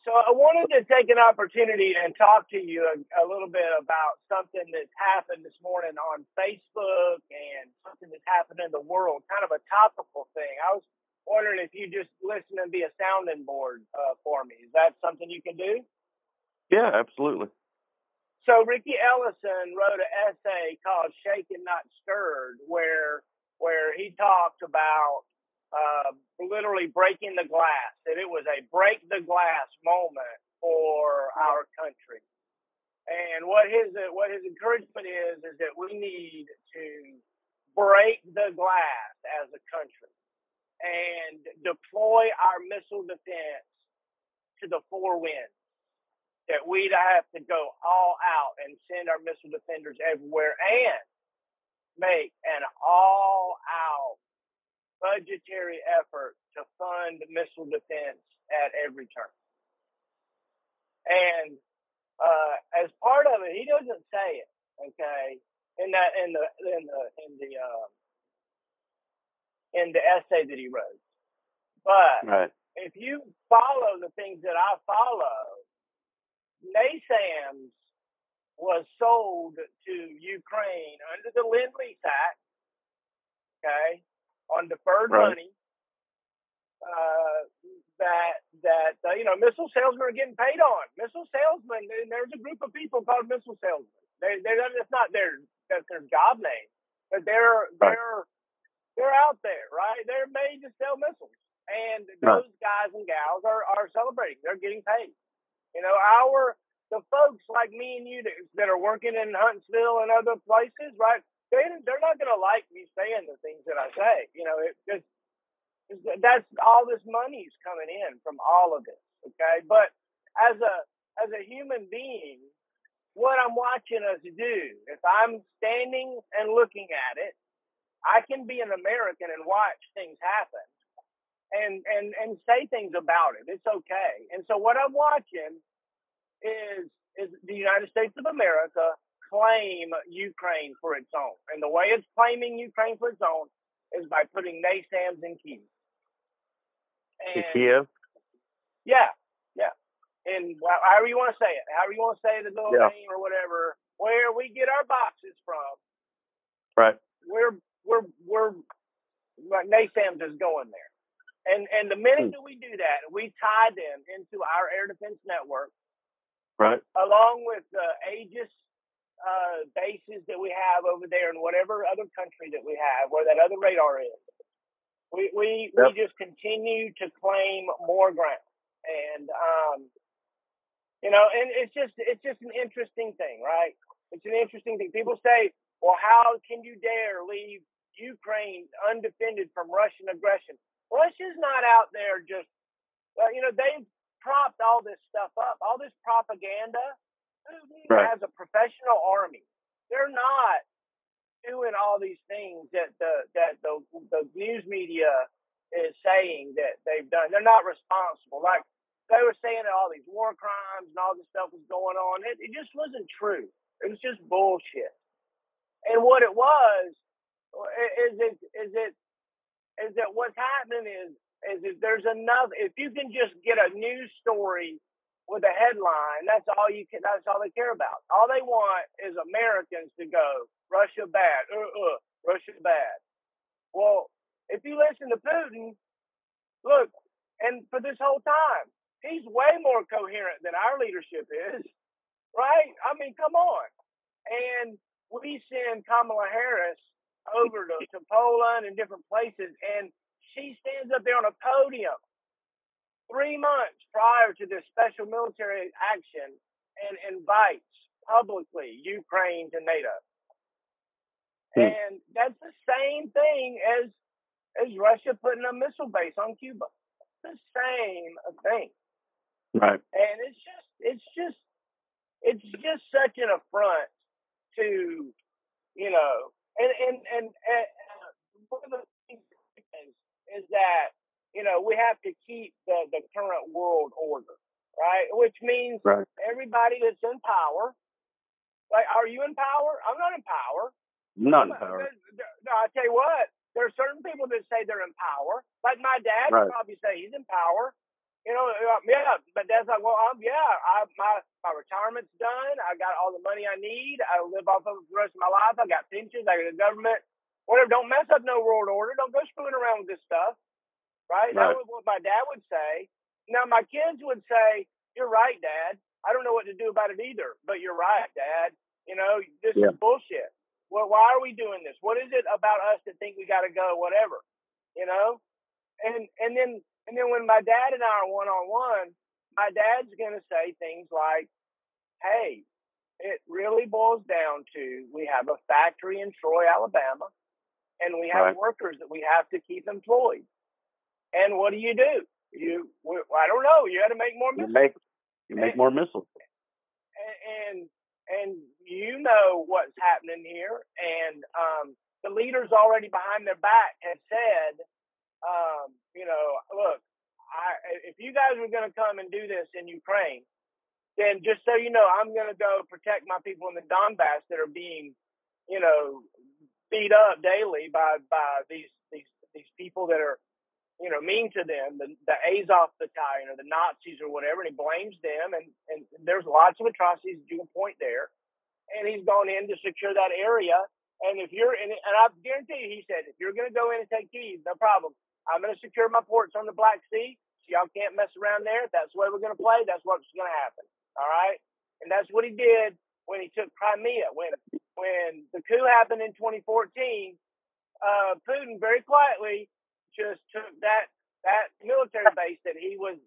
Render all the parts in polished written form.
So I wanted to take an opportunity and talk to you a little bit about something that's happened this morning on Facebook and something that's happened in the world, kind of a topical thing. I was wondering if you just listen and be a sounding board for me. Is that something you can do? Yeah, absolutely. So Ricky Ellison wrote an essay called "Shaken Not Stirred," where he talked about literally breaking the glass, that it was a break the glass moment for our country. And what his encouragement is that we need to break the glass as a country and deploy our missile defense to the four winds. That we'd have to go all out and send our missile defenders everywhere and make an all-out budgetary effort to fund missile defense at every turn. And as part of it, he doesn't say it, okay, in the essay that he wrote. But right. If you follow the things that I follow, NASAMS was sold to Ukraine under the Lend-Lease Act, okay, on deferred money. Missile salesmen are getting paid on. Missile salesmen, there's a group of people called missile salesmen. It's not that's their job name, but they're out there, right? They're made to sell missiles, and those guys and gals are celebrating. They're getting paid. The folks like me and you that are working in Huntsville and other places, right? They're not going to like me saying the things that I say. That's all this money's coming in from all of this, okay? But as a human being, what I'm watching us do, if I'm standing and looking at it, I can be an American and watch things happen and say things about it. It's okay. And so what I'm watching is the United States of America claim Ukraine for its own. And the way it's claiming Ukraine for its own is by putting NASAMS in Kiev. In Kiev? Yeah. And however you want to say it, however you want to say the little name or whatever, where we get our boxes from. Right. We're NASAMS is going there. And the minute that we do that, we tie them into our air defense network. Right. Along with the Aegis bases that we have over there in whatever other country that we have, where that other radar is, we just continue to claim more ground, and and it's just an interesting thing, right? It's an interesting thing. People say, well, how can you dare leave Ukraine undefended from Russian aggression? Russia's not out there just, they've propped all this stuff up, all this propaganda. As a professional army, they're not doing all these things that the news media is saying that they've done. They're not responsible. Like they were saying that all these war crimes and all this stuff was going on. It just wasn't true. It was just bullshit. And what it was is that what's happening is there's enough. If you can just get a news story with a headline, that's all they care about. All they want is Americans to go, Russia bad, Russia bad. Well, if you listen to Putin, look, and for this whole time, he's way more coherent than our leadership is, right? I mean, come on. And we send Kamala Harris over to Poland and different places, and she stands up there on a podium 3 months prior to this special military action and invites publicly Ukraine to NATO. And that's the same thing as Russia putting a missile base on Cuba. It's the same thing. Right. And it's just such an affront to, and one of the things is that, we have to keep the current world order, right? Which means everybody that's in power, like, are you in power? I'm not in power. Not in power. No, I tell you what, there are certain people that say they're in power. Like my dad would probably say he's in power. Yeah. But Dad's like, well, my retirement's done. I got all the money I need. I live off of it the rest of my life. I got pensions. I got the government. Whatever. Don't mess up no world order. Don't go screwing around with this stuff. Right? That Right. was what my dad would say. Now my kids would say, "You're right, Dad. I don't know what to do about it either, but you're right, Dad. This Yeah. is bullshit. Well, why are we doing this? What is it about us that think we got to go? Whatever, And then when my dad and I are one on one, my dad's gonna say things like, "Hey, it really boils down to we have a factory in Troy, Alabama, and we have Right. workers that we have to keep employed. And what do? I don't know. You got to make more missiles. You make more missiles. And what's happening here. And the leaders already behind their back have said, look, if you guys were going to come and do this in Ukraine, then just so you know, I'm going to go protect my people in the Donbass that are being, beat up daily by these people that are, mean to them, the Azov battalion or the Nazis or whatever, and he blames them. And there's lots of atrocities that you can point there. And he's gone in to secure that area. And and I guarantee you, he said, if you're going to go in and take Kiev, no problem. I'm going to secure my ports on the Black Sea, so y'all can't mess around there. If that's the way we're going to play, that's what's going to happen. All right? And that's what he did when he took Crimea. When the coup happened in 2014, Putin very quietly just took that military base that he was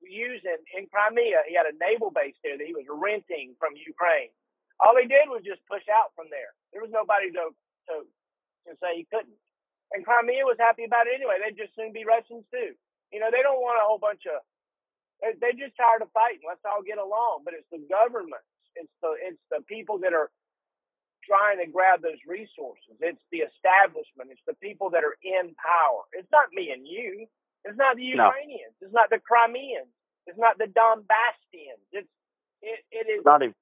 using in Crimea. He had a naval base there that he was renting from Ukraine. All he did was just push out from there. There was nobody to say he couldn't. And Crimea was happy about it anyway. They'd just soon be Russians too. They don't want a whole bunch of. They're just tired of fighting. Let's all get along. But it's the governments. It's the people that are trying to grab those resources. It's the establishment. It's the people that are in power. It's not me and you. It's not the Ukrainians. No. It's not the Crimeans. It's not the Donbassians. It is not even.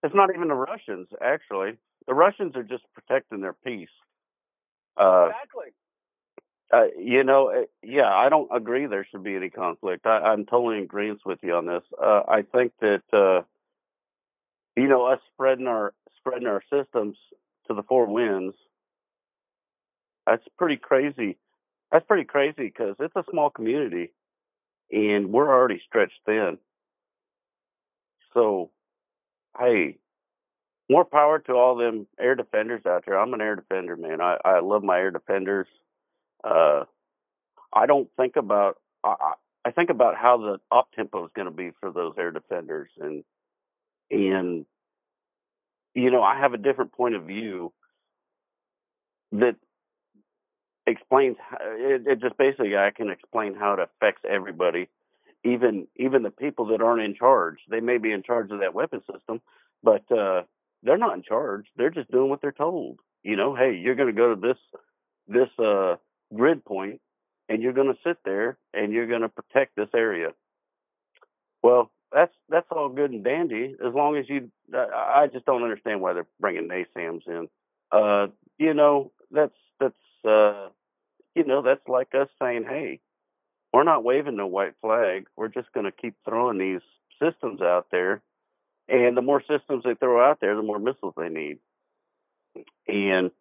It's not even the Russians. Actually, the Russians are just protecting their peace. Exactly. I don't agree there should be any conflict. I'm totally in agreement with you on this. I think that us spreading our systems to the four winds. That's pretty crazy. That's pretty crazy because it's a small community, and we're already stretched thin. So, hey, more power to all them air defenders out there. I'm an air defender, man. I love my air defenders. I don't think about. I think about how the op tempo is going to be for those air defenders, and I have a different point of view that explains. It just basically I can explain how it affects everybody, even the people that aren't in charge. They may be in charge of that weapon system, but they're not in charge. They're just doing what they're told. Hey, you're going to go to this grid point, and you're going to sit there, and you're going to protect this area. Well, that's all good and dandy as long as you. I just don't understand why they're bringing NASAMS in. That's like us saying, hey, we're not waving no white flag. We're just going to keep throwing these systems out there. And the more systems they throw out there, the more missiles they need. And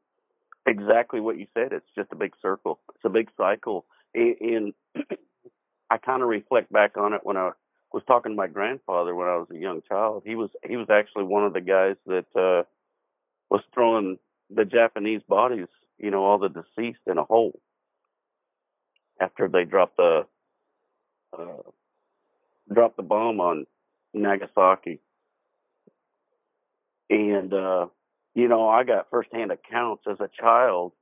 exactly what you said, it's just a big circle. It's a big cycle. And I kind of reflect back on it when I was talking to my grandfather when I was a young child. He was actually one of the guys that was throwing the Japanese bodies, all the deceased, in a hole after they dropped the bomb on Nagasaki. And I got firsthand accounts as a child.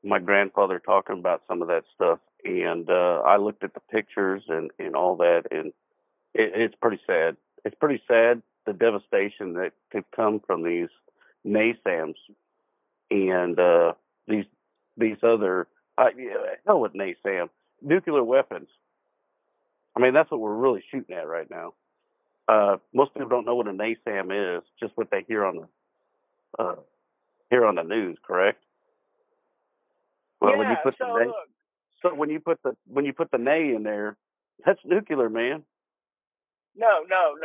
My grandfather talking about some of that stuff, and I looked at the pictures and all that, and it's pretty sad. It's pretty sad, the devastation that could come from these NASAMS and these other hell with NASAM nuclear weapons. I mean, that's what we're really shooting at right now. Most people don't know what a NASAM is, just what they hear on the news, correct? Well, yeah. when you put the NA in there, That's nuclear, man. No, not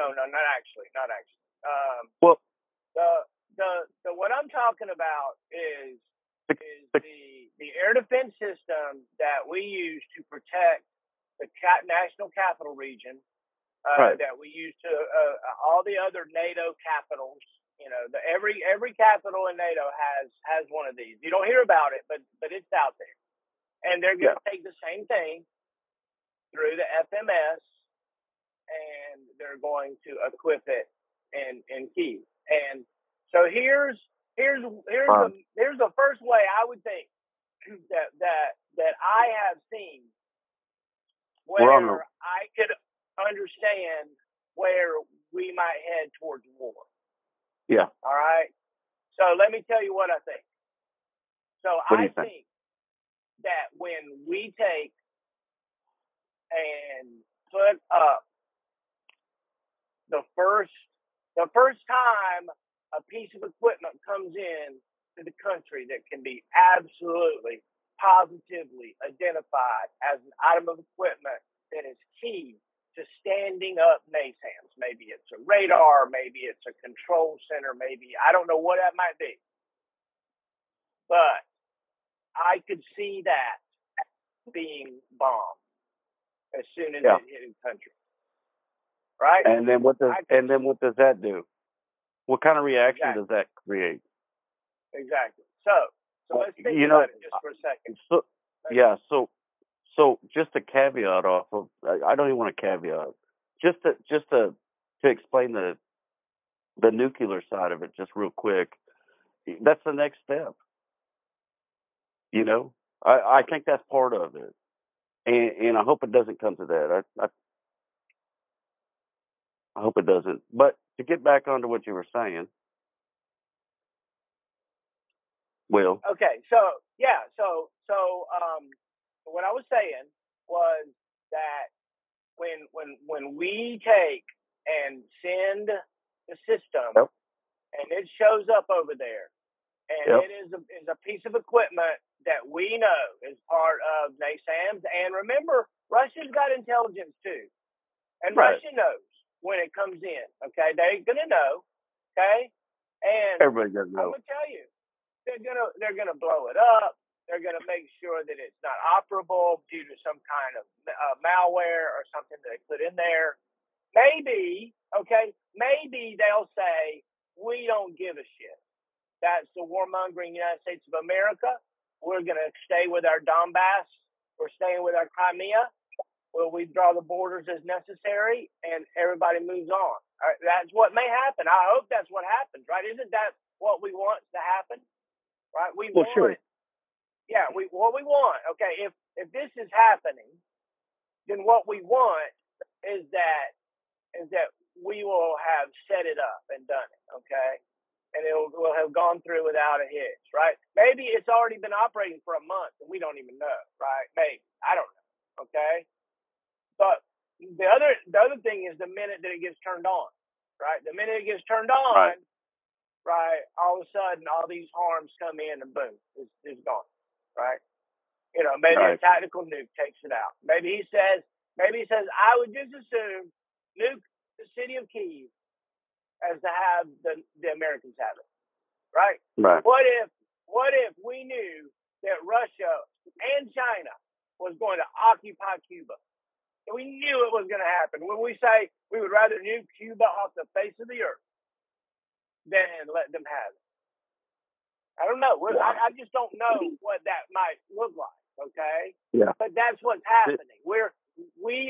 actually, not actually. Well, The what I'm talking about is the, the air defense system that we use to protect the national capital region, right. that we use to all the other NATO capitals. You know, every capital in NATO has one of these. You don't hear about it, but it's out there, and they're going to take the same thing through the FMS, and they're going to equip it in Kiev. And so here's the first way I would think that I have seen where I could understand where we might head towards war. Yeah. All right. So let me tell you what I think. So I think that when we take and put up the first time a piece of equipment comes in to the country that can be absolutely, positively identified as an item of equipment that is key to standing up NASAMS. Maybe it's a radar, maybe it's a control center, maybe, I don't know what that might be. But I could see that being bombed as soon as it hit the country. Right? And then what does that do? What kind of reaction does that create? Exactly. So let's think about it just for a second. So just a caveat off of, I don't even want to caveat, just to explain the nuclear side of it just real quick. That's the next step. You know, I think that's part of it, and I hope it doesn't come to that. I hope it doesn't. But to get back onto what you were saying, Will. Okay, so what I was saying was that when we take and send the system, and it shows up over there, and it is a piece of equipment that we know is part of NASAMS. And remember, Russia's got intelligence too, and Russia knows when it comes in. Okay, they're gonna know. Okay, and everybody does know. I'm gonna tell you, they're gonna blow it up. They're gonna make sure that it's not operable due to some kind of malware or something that they put in there. Maybe they'll say, we don't give a shit. That's the warmongering United States of America. We're gonna stay with our Donbass. We're staying with our Crimea. Well, we draw the borders as necessary, and everybody moves on. Right, that's what may happen. I hope that's what happens, right? Isn't that what we want to happen? Right? We want. Sure. Yeah, what we want. Okay, if this is happening, then what we want is that we will have set it up and done it. Okay, and will have gone through without a hitch. Right? Maybe it's already been operating for a month and we don't even know. Right? Maybe, I don't know. Okay, but the other thing is the minute that it gets turned on. Right? The minute it gets turned on. Right, all of a sudden, all these harms come in and boom, it's gone. Right? You know, maybe a tactical nuke takes it out. Maybe he says, I would just assume nuke the city of Kiev as to have the Americans have it. Right? What if we knew that Russia and China was going to occupy Cuba? And we knew it was going to happen. When we say we would rather nuke Cuba off the face of the earth than let them have it. I don't know. I just don't know what that might look like. Okay. Yeah. But that's what's happening. We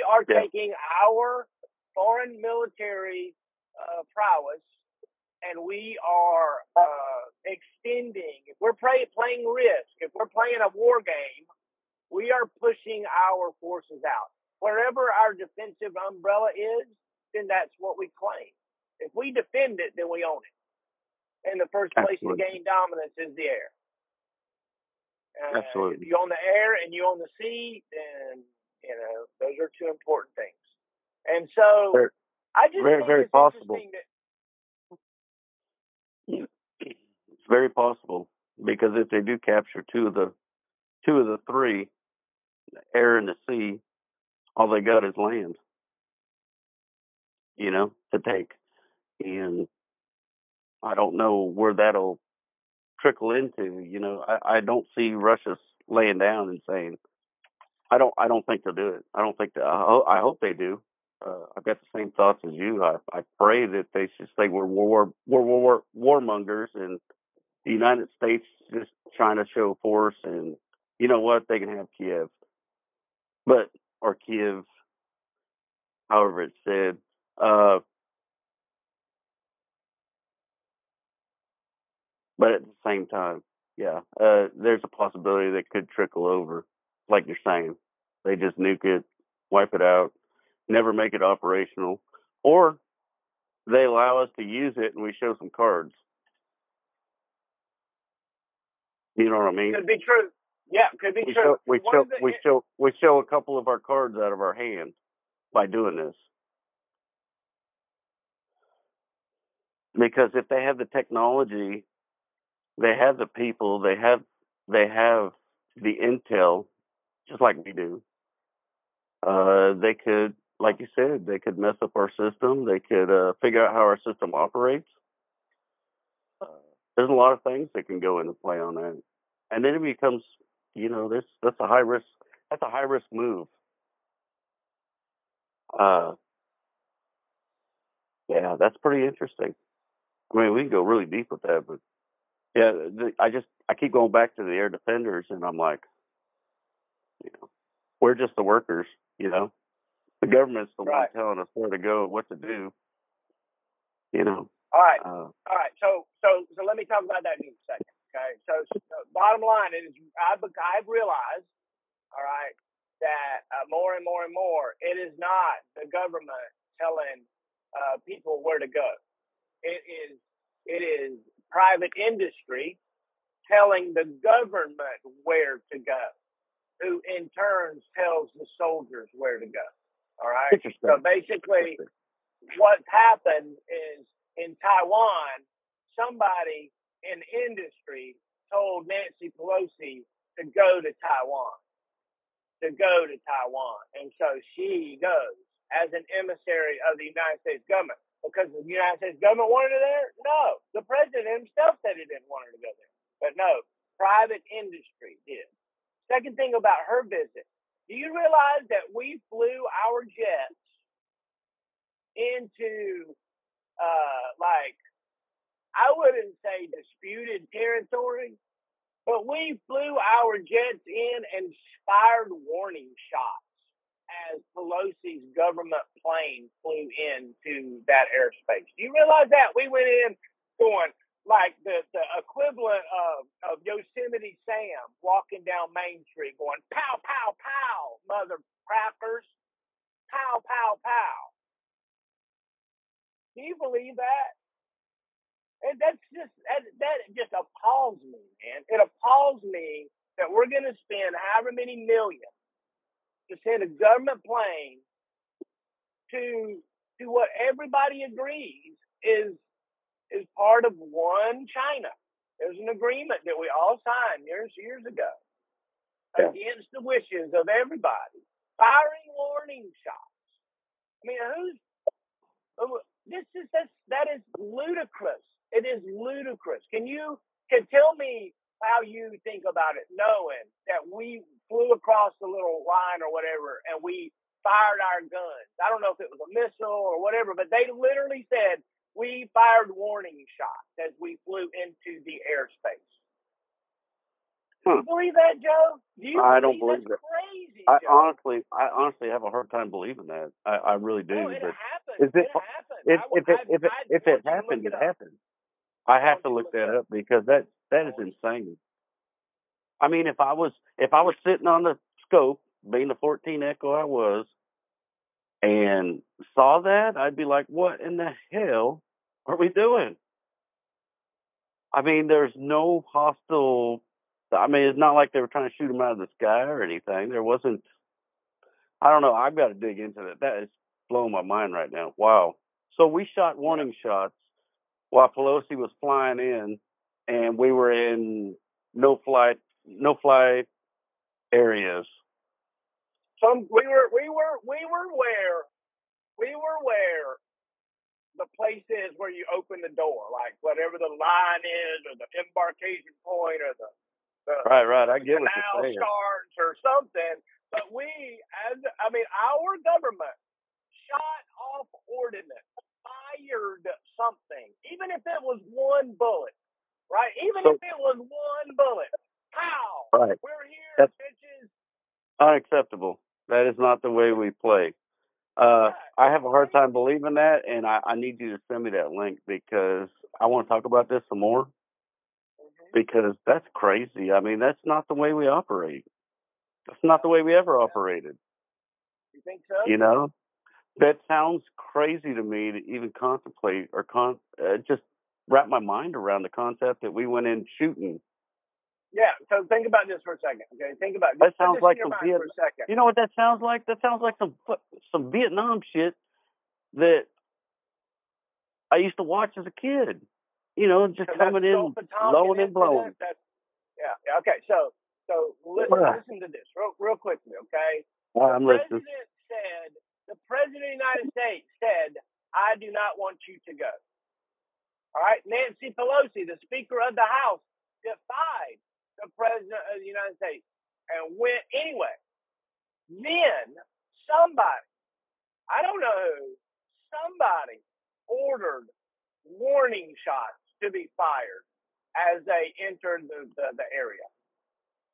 are taking our foreign military prowess, and we are extending. If we're playing Risk, if we're playing a war game, we are pushing our forces out. Wherever our defensive umbrella is, then that's what we claim. If we defend it, then we own it. And the first place to gain dominance is the air. Absolutely. If you own the air and you own the sea, then those are two important things. And so I just think it's possible. Interesting that it's very possible, because if they do capture two of the three, air and the sea, All they got is land, to take. And I don't know where that'll trickle into. I don't see Russia laying down and saying, I don't think they'll do it. I don't think that. I hope they do. I've got the same thoughts as you. I pray that they just think we're warmongers, and the United States just trying to show force. And you know what? They can have Kiev, or Kiev, however it's said. But at the same time, yeah, there's a possibility that could trickle over, like you're saying. They just nuke it, wipe it out, never make it operational, or they allow us to use it and we show some cards. You know what I mean? Could be true. Yeah, could be true. We show a couple of our cards out of our hand by doing this. Because if they have the technology, they have the people, they have the intel, just like we do. They could, like you said, they could mess up our system. They could figure out how our system operates. There's a lot of things that can go into play on that, and then it becomes, that's a high risk. That's a high risk move. Yeah, that's pretty interesting. I mean, we can go really deep with that, but yeah, I keep going back to the air defenders, and I'm like, we're just the workers, The government's the one telling us where to go, what to do, All right. All right. So let me talk about that in a second. Okay. So bottom line is, I've realized, all right, that more and more and more, it is not the government telling people where to go. It is private industry telling the government where to go, who in turn tells the soldiers where to go. All right. So basically, what's happened is in Taiwan, somebody in industry told Nancy Pelosi to go to Taiwan, And so she goes as an emissary of the United States government. Because the United States government wanted her there? No. The president himself said he didn't want her to go there. But no, private industry did. Second thing about her visit, do you realize that we flew our jets into, I wouldn't say disputed territory, but we flew our jets in and fired warning shots as Pelosi's government plane flew into that airspace. Do you realize that? We went in going like the equivalent of Yosemite Sam walking down Main Street going, pow, pow, pow, mother crackers, pow, pow, pow. Do you believe that? And that just appalls me, man. It appalls me that we're going to spend however many millions to send a government plane to what everybody agrees is part of one China. There's an agreement that we all signed years ago against the wishes of everybody, firing warning shots. I mean, that is ludicrous. It is ludicrous. Can tell me how you think about it, knowing that we flew across the little line or whatever, and we fired our guns. I don't know if it was a missile or whatever, but they literally said we fired warning shots as we flew into the airspace. Do you believe that, Joe? I don't believe that. Crazy, I Joe. honestly have a hard time believing that. I really do. No, it happened. If it happened, it happened. I have to look that up because that is insane. I mean, if I was sitting on the scope, being the 14 Echo I was, and saw that, I'd be like, what in the hell are we doing? I mean, there's no hostile. I mean, it's not like they were trying to shoot them out of the sky or anything. There wasn't. I don't know. I've got to dig into that. That is blowing my mind right now. Wow. So we shot warning shots while Pelosi was flying in, and we were in no fly areas. we were where the place is where you open the door, like whatever the line is, or the embarkation point, or the right. I get what canal you're saying. starts or something. But our government shot off ordnance, fired something, even if it was one bullet, right? Even if it was one bullet. How? Right. We're here, That's bitches. unacceptable. That is not the way we play. I have a hard time believing that, and I need you to send me that link because I want to talk about this some more. Because that's crazy. I mean, that's not the way we operate. That's not the way we ever operated. You think so? You know, that sounds crazy to me to even contemplate or just wrap my mind around the concept that we went in shooting. Yeah. So think about this for a second. Okay. Think about it. That sounds like some for a second. You know what that sounds like? That sounds like some Vietnam shit that I used to watch as a kid. You know, just coming in, blowing and blowing. Yeah. Okay. So listen to this real quickly. Okay. I'm listening. The President of the United States said, "I do not want you to go." All right. Nancy Pelosi, the Speaker of the House, defied the President of the United States and went anyway. Then somebody, I don't know who, somebody ordered warning shots to be fired as they entered the area.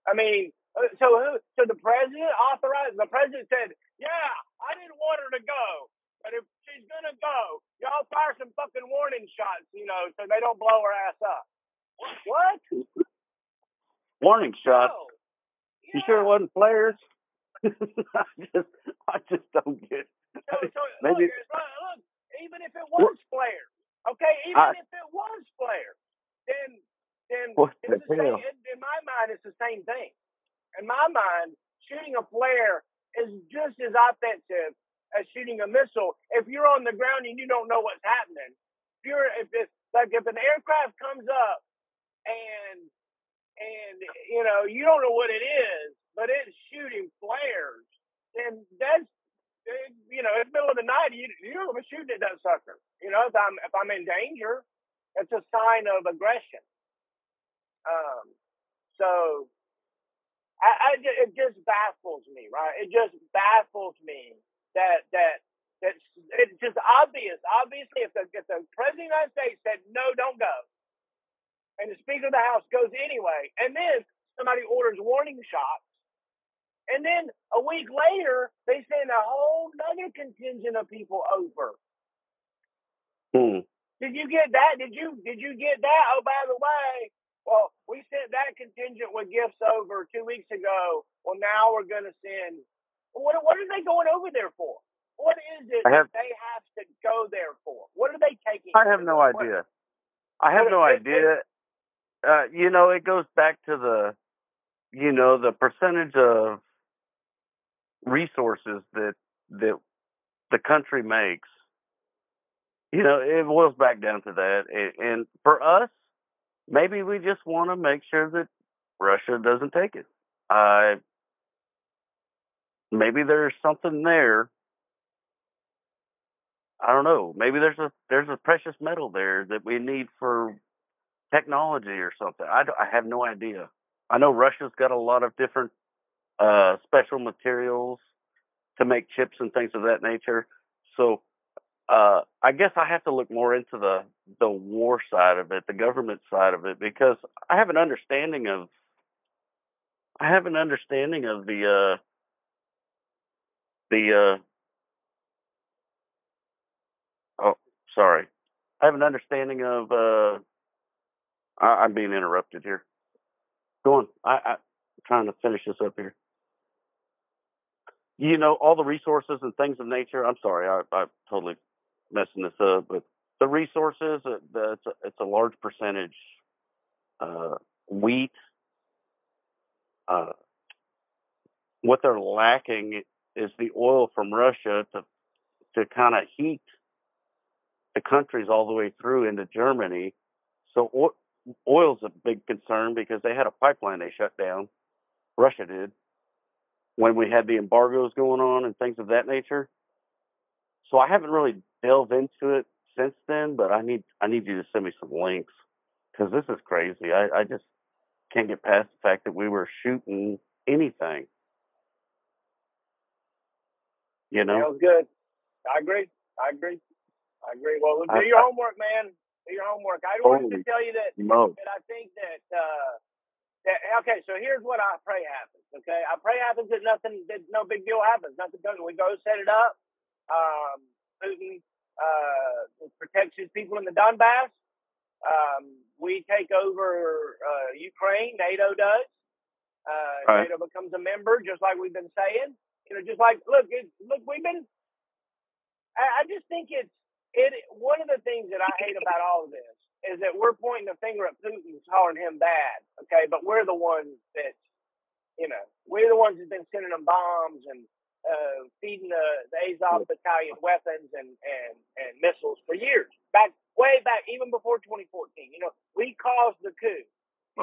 I mean, so the president authorized, the president said, yeah, I didn't want her to go, but if she's going to go, y'all fire some fucking warning shots, so they don't blow her ass up. What? Warning shots? No. Yeah. You sure it wasn't flares? I just don't get it. Maybe, look, even if it was flares, okay, if it was flares, then it's the same, in my mind, it's the same thing. In my mind, shooting a flare is just as offensive as shooting a missile if you're on the ground and you don't know what's happening. If an aircraft comes up and you don't know what it is, but it's shooting flares, then that's it's middle of the night. You don't want to shoot at that sucker. If I'm in danger, it's a sign of aggression. So it just baffles me, right? It just baffles me that it's just obvious. Obviously, if the President of the United States said no, don't go, and the Speaker of the House goes anyway, and then somebody orders warning shots, and then a week later they send a whole other contingent of people over. Did you get that? Did you get that? Oh, by the way, well, we sent that contingent with gifts over 2 weeks ago. Well, now we're going to send. What are they going over there for? What is it that they have to go there for? What are they taking? I have no idea. I have no idea. It goes back to the percentage of resources that the country makes. It boils back down to that. And for us, maybe we just want to make sure that Russia doesn't take it. Maybe there's something there. I don't know. Maybe there's a precious metal there that we need for technology or something. I have no idea. I know Russia's got a lot of different special materials to make chips and things of that nature. So I guess I have to look more into the war side of it, the government side of it, because I have an understanding of oh, sorry. I have an understanding of I'm being interrupted here. Go on. I'm trying to finish this up here. All the resources and things of nature. I'm sorry, I'm totally messing this up, but the resources, it's a large percentage. Wheat. What they're lacking is the oil from Russia to kind of heat the countries all the way through into Germany. So oil's a big concern because they had a pipeline they shut down. Russia did. when we had the embargoes going on and things of that nature. So I haven't really delved into it since then, but I need you to send me some links because this is crazy. I just can't get past the fact that we were shooting anything. You know? Sounds good. I agree. Well, do your homework, man. Do your homework. I wanted to tell you that I think that okay, so here's what I pray happens. Okay, I pray happens that no big deal happens. Nothing does. We go set it up. Putin protects his people in the Donbass. We take over Ukraine. NATO does. Right. NATO becomes a member, just like we've been saying. You know, just like look, we've been. I just think it's one of the things that I hate about all of this is that we're pointing the finger at Putin, calling him bad. Okay, but we're the ones that, we're the ones that've been sending them bombs and feeding the Azov battalion weapons and missiles for years, way back, even before 2014. We caused the coup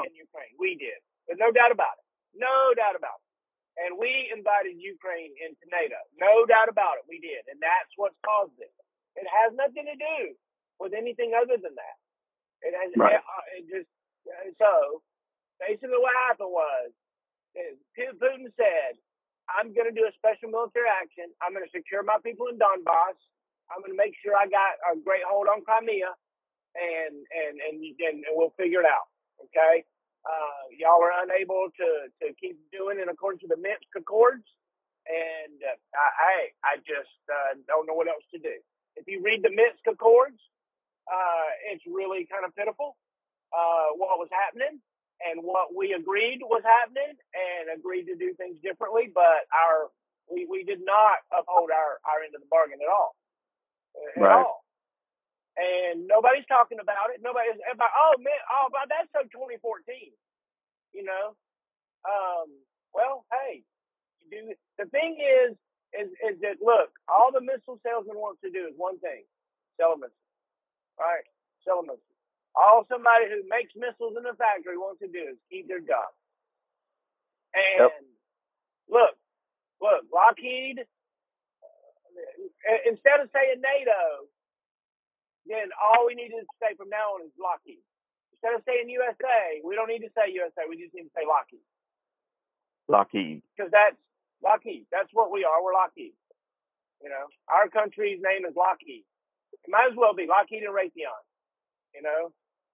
in Ukraine. We did. There's no doubt about it. No doubt about it. And we invited Ukraine into NATO. No doubt about it. We did. And that's what's caused it. It has nothing to do with anything other than that. It has. Right. So basically what happened was Putin said, I'm going to do a special military action. I'm going to secure my people in Donbass. I'm going to make sure I got a great hold on Crimea, and we'll figure it out. Okay? Y'all were unable to keep doing in accordance with the Minsk Accords, and I just don't know what else to do. If you read the Minsk Accords, it's really kind of pitiful what was happening and what we agreed was happening and agreed to do things differently, but we did not uphold our end of the bargain at all. Right. And nobody's talking about it. Nobody's about, that's so 2014. Well, hey, the thing is that, look, all the missile salesman wants to do is one thing: sell a missile. All right, sell a missile. All somebody who makes missiles in a factory wants to do is keep their job. And look, Lockheed, instead of saying NATO, then all we need to say from now on is Lockheed. Instead of saying USA, we don't need to say USA. We just need to say Lockheed. Lockheed. Because that's Lockheed. That's what we are. We're Lockheed. Our country's name is Lockheed. It might as well be Lockheed and Raytheon.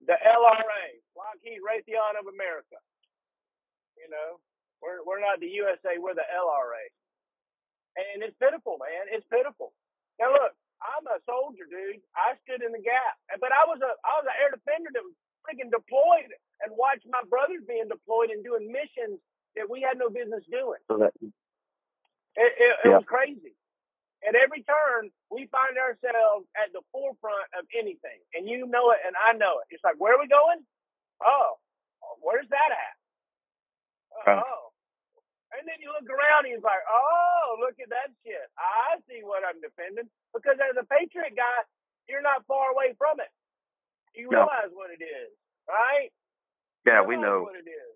The LRA, Lockheed Raytheon of America. We're not the USA. We're the LRA. And it's pitiful, man. It's pitiful. Now look, I'm a soldier, dude. I stood in the gap, but I was an air defender that was freaking deployed and watched my brothers being deployed and doing missions that we had no business doing. So that it was crazy. At every turn, we find ourselves at the forefront of anything, and you know it, and I know it. It's like, where are we going? Oh, where's that at? Oh. And then you look around and you're like, oh, look at that shit. I see what I'm defending. Because as a Patriot guy, you're not far away from it. You realize what it is, right? Yeah, we know what it is.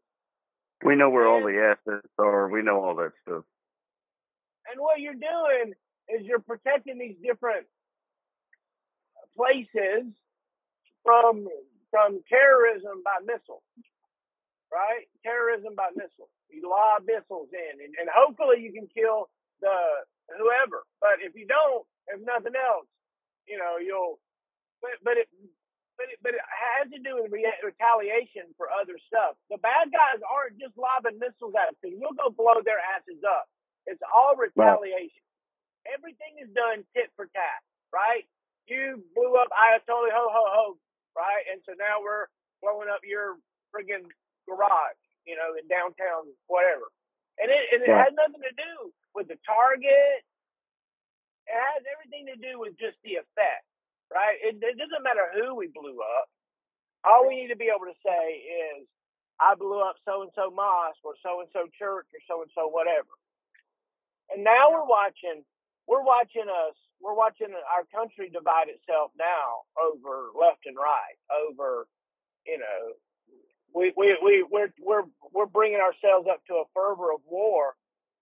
We know where all the assets are. We know all that stuff. And what you're doing is you're protecting these different places from terrorism by missile, right? Terrorism by missile. You lob missiles in, and hopefully you can kill the whoever. But if you don't, if nothing else, you'll. But it has to do with retaliation for other stuff. The bad guys aren't just lobbing missiles at us. We'll go blow their asses up. It's all retaliation. Right. Everything is done tit for tat, right? You blew up Ayatollah ho, right? And so now we're blowing up your friggin' garage, in downtown, whatever. And it has nothing to do with the target. It has everything to do with just the effect, right? It doesn't matter who we blew up. All we need to be able to say is, I blew up so-and-so mosque or so-and-so church or so-and-so whatever. And now we're watching our country divide itself now over left and right, over, we're bringing ourselves up to a fervor of war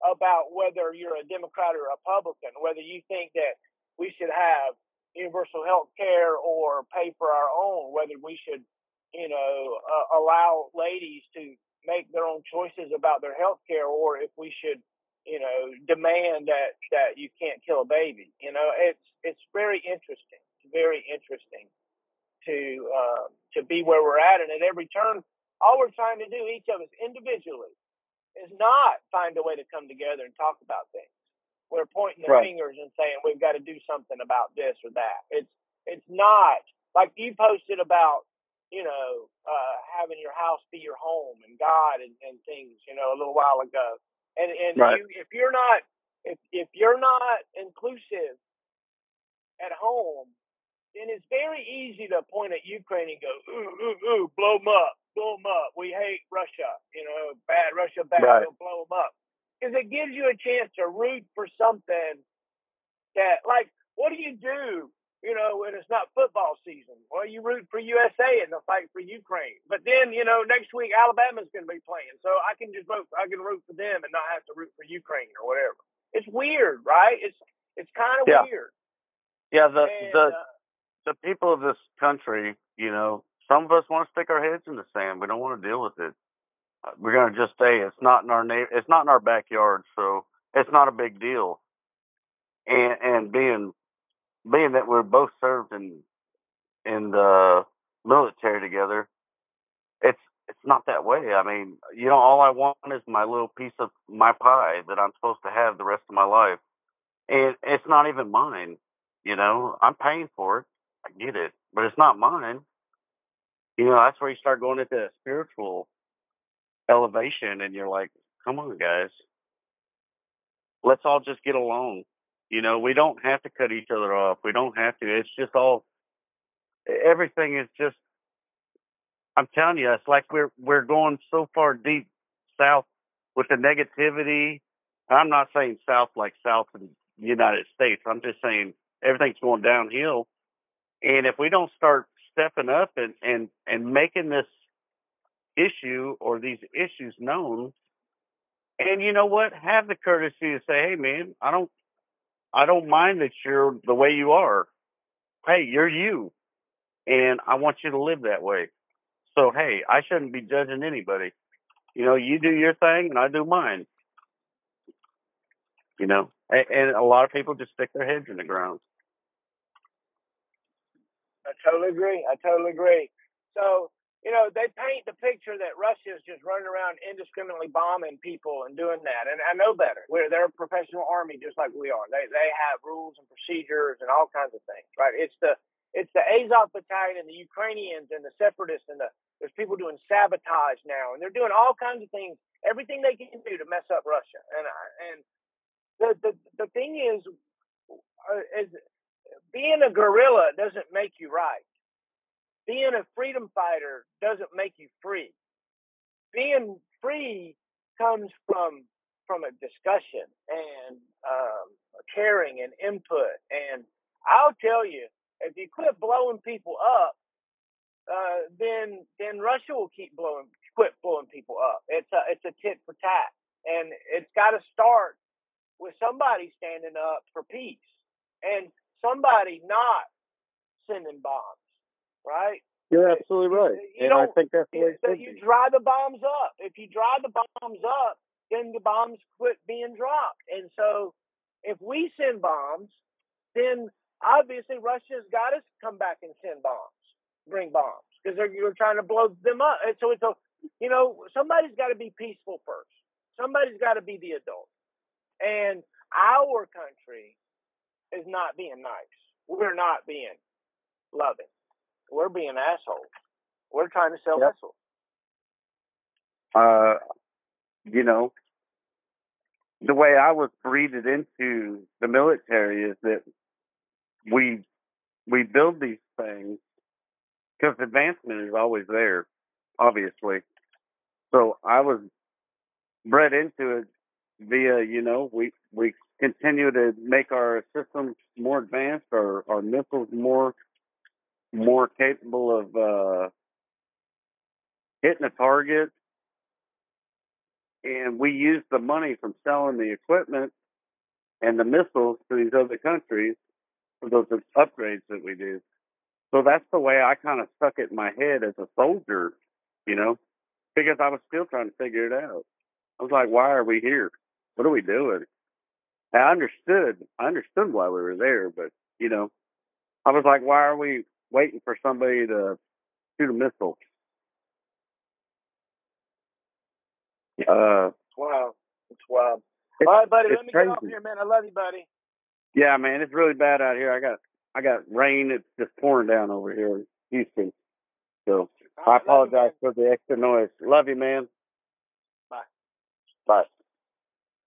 about whether you're a Democrat or a Republican, whether you think that we should have universal health care or pay for our own, whether we should, allow ladies to make their own choices about their health care, or if we should, demand that you can't kill a baby. It's very interesting. It's very interesting to be where we're at, and at every turn, all we're trying to do, each of us individually, is not find a way to come together and talk about things. We're pointing the fingers and saying we've got to do something about this or that. It's not like you posted about, having your house be your home and God and things, a little while ago. And if you're not inclusive at home, then it's very easy to point at Ukraine and go, ooh, blow them up. We hate Russia, bad, Russia bad, we'll blow them up. Because it gives you a chance to root for something that, like, what do you do, when it's not football season? Well, you root for USA in the fight for Ukraine. But then, next week Alabama's going to be playing. So I can root for them and not have to root for Ukraine or whatever. It's weird, right? It's kind of weird. Yeah, the people of this country, some of us want to stick our heads in the sand. We don't want to deal with it. We're going to just say it's not in our backyard, so it's not a big deal. And being that we're both served in the military together, it's not that way. I mean, all I want is my little piece of my pie that I'm supposed to have the rest of my life, and it's not even mine. I'm paying for it. I get it, but it's not mine. That's where you start going into that spiritual elevation, and you're like, come on, guys. Let's all just get along. We don't have to cut each other off. We don't have to. It's just everything is just, I'm telling you, it's like we're going so far deep south with the negativity. I'm not saying south like south in the United States. I'm just saying everything's going downhill. And if we don't start stepping up and making this issue or these issues known, and you know what, have the courtesy to say, hey man, I don't mind that you're the way you are. Hey, you're you, and I want you to live that way. So hey, I shouldn't be judging anybody. You do your thing and I do mine. And a lot of people just stick their heads in the ground. I totally agree. So, they paint the picture that Russia is just running around indiscriminately bombing people and doing that. And I know better. They're a professional army just like we are. They have rules and procedures and all kinds of things, right? It's the Azov battalion and the Ukrainians and the separatists and there's people doing sabotage now, and they're doing all kinds of things, everything they can do to mess up Russia. And the thing is being a guerrilla doesn't make you right. Being a freedom fighter doesn't make you free. Being free comes from a discussion and caring and input. And I'll tell you, if you quit blowing people up, then Russia will quit blowing people up. It's a tit for tat, and it's got to start with somebody standing up for peace and somebody not sending bombs. Right? You're absolutely right. I think that's the way it should be. You dry the bombs up. If you dry the bombs up, then the bombs quit being dropped. And so if we send bombs, then obviously Russia's got to come back and bring bombs, because you're trying to blow them up. And so somebody's got to be peaceful first. Somebody's got to be the adult. And our country is not being nice. We're not being loving. We're being assholes. We're trying to sell missiles. The way I was breathed into the military is that we build these things because advancement is always there, obviously. So I was bred into it via, we continue to make our systems more advanced, our missiles more capable of hitting a target. and we use the money from selling the equipment and the missiles to these other countries for those upgrades that we do. So that's the way I kind of stuck it in my head as a soldier, you know, because I was still trying to figure it out. I was like, why are we here? What are we doing? And I understood why we were there, but, you know, I was like, why are we waiting for somebody to shoot a missile? Wow. It's wild. All right, buddy, let me get off here, man. I love you, buddy. Yeah, man, it's really bad out here. I got rain. It's just pouring down over here in Houston. So I apologize for the extra noise. Love you, man.